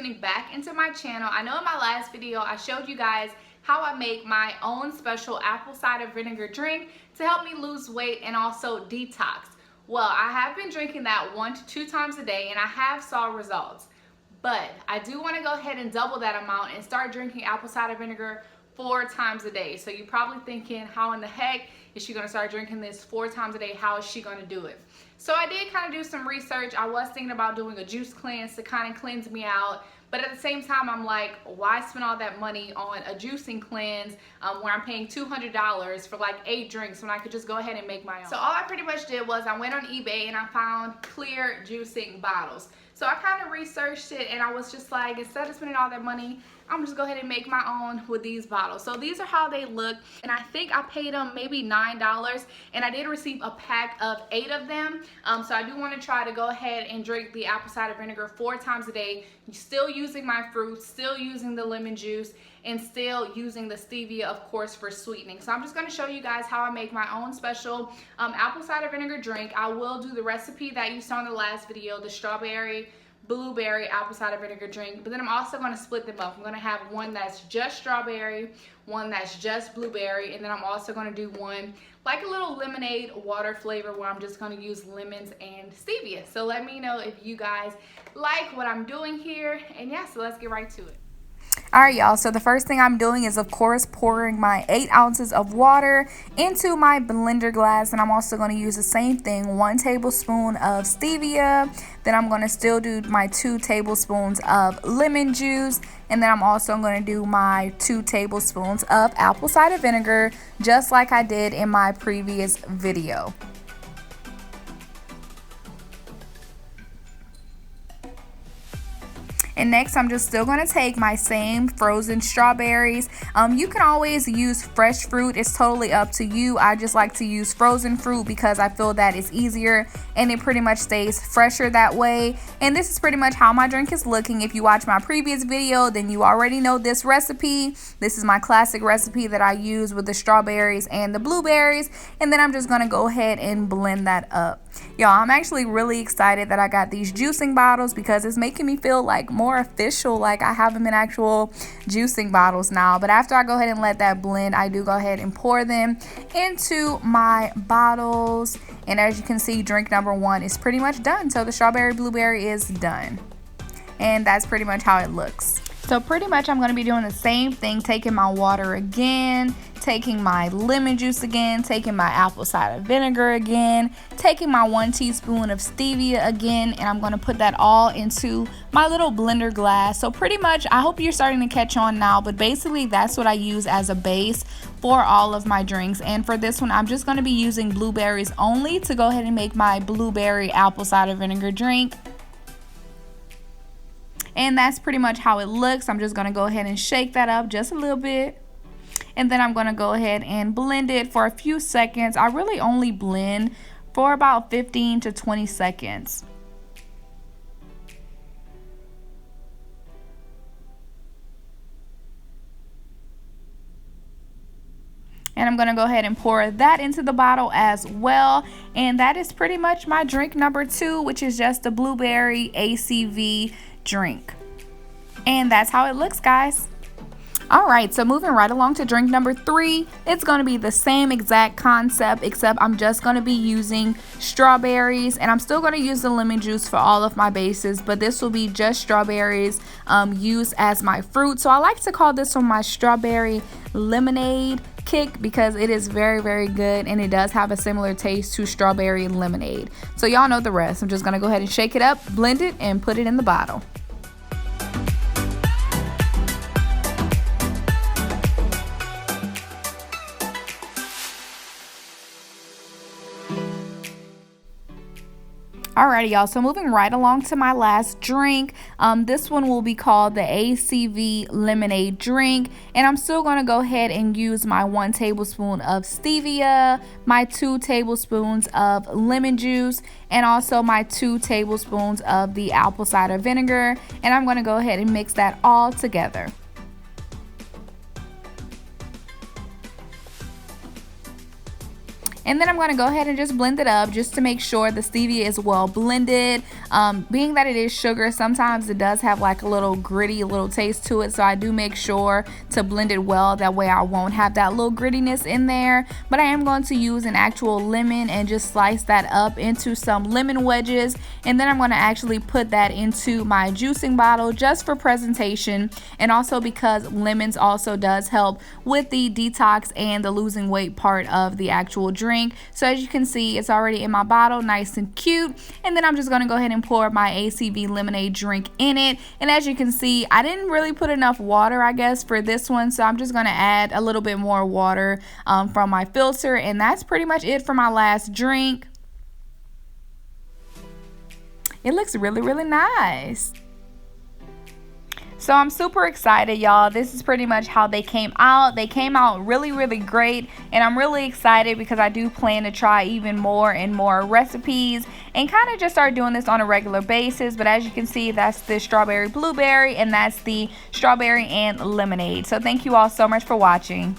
tuning back into my channel. I know in my last video I showed you guys how I make my own special apple cider vinegar drink to help me lose weight and also detox. Well, I have been drinking that 1 to 2 times a day and I have saw results. But I do want to go ahead and double that amount and start drinking apple cider vinegar 4 times a day. So you're probably thinking, how in the heck is she going to start drinking this 4 times a day? How is she going to do it? So I did kind of do some research. I was thinking about doing a juice cleanse to kind of cleanse me out. But at the same time, I'm like, why spend all that money on a juicing cleanse where I'm paying $200 for like 8 drinks when I could just go ahead and make my own? So all I pretty much did was I went on eBay and I found clear juicing bottles. So I kind of researched it and I was just like, instead of spending all that money, I'm just go ahead and make my own with these bottles. So these are how they look, and I think I paid them maybe $9, and I did receive a pack of 8 of them. So I do want to try to go ahead and drink the apple cider vinegar 4 times a day, still using my fruits, still using the lemon juice, and still using the stevia, of course, for sweetening. So I'm just going to show you guys how I make my own special apple cider vinegar drink. I will do the recipe that you saw in the last video, the strawberry-blueberry apple cider vinegar drink, but then I'm also going to split them up. I'm going to have one that's just strawberry, one that's just blueberry, and then I'm also going to do one like a little lemonade water flavor where I'm just going to use lemons and stevia. So let me know if you guys like what I'm doing here, and yeah, so let's get right to it. Alright y'all, so the first thing I'm doing is of course pouring my 8 ounces of water into my blender glass, and I'm also going to use the same thing, 1 tablespoon of stevia, then I'm going to still do my 2 tablespoons of lemon juice, and then I'm also going to do my 2 tablespoons of apple cider vinegar, just like I did in my previous video. And next, I'm just still going to take my same frozen strawberries. You can always use fresh fruit. It's totally up to you. I just like to use frozen fruit because I feel that it's easier and it pretty much stays fresher that way. And this is pretty much how my drink is looking. If you watch my previous video, then you already know this recipe. This is my classic recipe that I use with the strawberries and the blueberries. And then I'm just going to go ahead and blend that up. Y'all, I'm actually really excited that I got these juicing bottles because it's making me feel like more official, like I have them in actual juicing bottles now. But after I go ahead and let that blend, I do go ahead and pour them into my bottles, and as you can see, drink number 1 is pretty much done. So the strawberry blueberry is done, and that's pretty much how it looks. So pretty much I'm going to be doing the same thing, taking my water again, taking my lemon juice again, taking my apple cider vinegar again, taking my 1 teaspoon of stevia again, and I'm going to put that all into my little blender glass. So pretty much, I hope you're starting to catch on now, but basically that's what I use as a base for all of my drinks. And for this one, I'm just going to be using blueberries only to go ahead and make my blueberry apple cider vinegar drink. And that's pretty much how it looks. I'm just going to go ahead and shake that up just a little bit. And then I'm going to go ahead and blend it for a few seconds. I really only blend for about 15 to 20 seconds. And I'm going to go ahead and pour that into the bottle as well. And that is pretty much my drink number 2, which is just a blueberry ACV drink. And that's how it looks, guys. Alright, so moving right along to drink number 3, it's going to be the same exact concept, except I'm just going to be using strawberries, and I'm still going to use the lemon juice for all of my bases, but this will be just strawberries used as my fruit. So I like to call this one my strawberry lemonade kick because it is very, very good, and it does have a similar taste to strawberry lemonade. So y'all know the rest. I'm just going to go ahead and shake it up, blend it, and put it in the bottle. Alrighty y'all, so moving right along to my last drink. This one will be called the ACV-Lemonade drink, and I'm still going to go ahead and use my 1 tablespoon of stevia, my 2 tablespoons of lemon juice, and also my 2 tablespoons of the apple cider vinegar, and I'm going to go ahead and mix that all together. And then I'm going to go ahead and just blend it up just to make sure the stevia is well blended. Being that it is sugar, sometimes it does have like a little gritty little taste to it, so I do make sure to blend it well, that way I won't have that little grittiness in there. But I am going to use an actual lemon and just slice that up into some lemon wedges, and then I'm going to actually put that into my juicing bottle just for presentation, and also because lemons also does help with the detox and the losing weight part of the actual drink. So as you can see, it's already in my bottle, nice and cute. And then I'm just going to go ahead and pour my ACV lemonade drink in it. And as you can see, I didn't really put enough water, I guess, for this one, so I'm just going to add a little bit more water from my filter, and that's pretty much it for my last drink. It looks really, really nice. So I'm super excited, y'all. This is pretty much how they came out. They came out really, really great, and I'm really excited because I do plan to try even more and more recipes and kind of just start doing this on a regular basis. But as you can see, that's the strawberry blueberry, and that's the strawberry and lemonade. So thank you all so much for watching.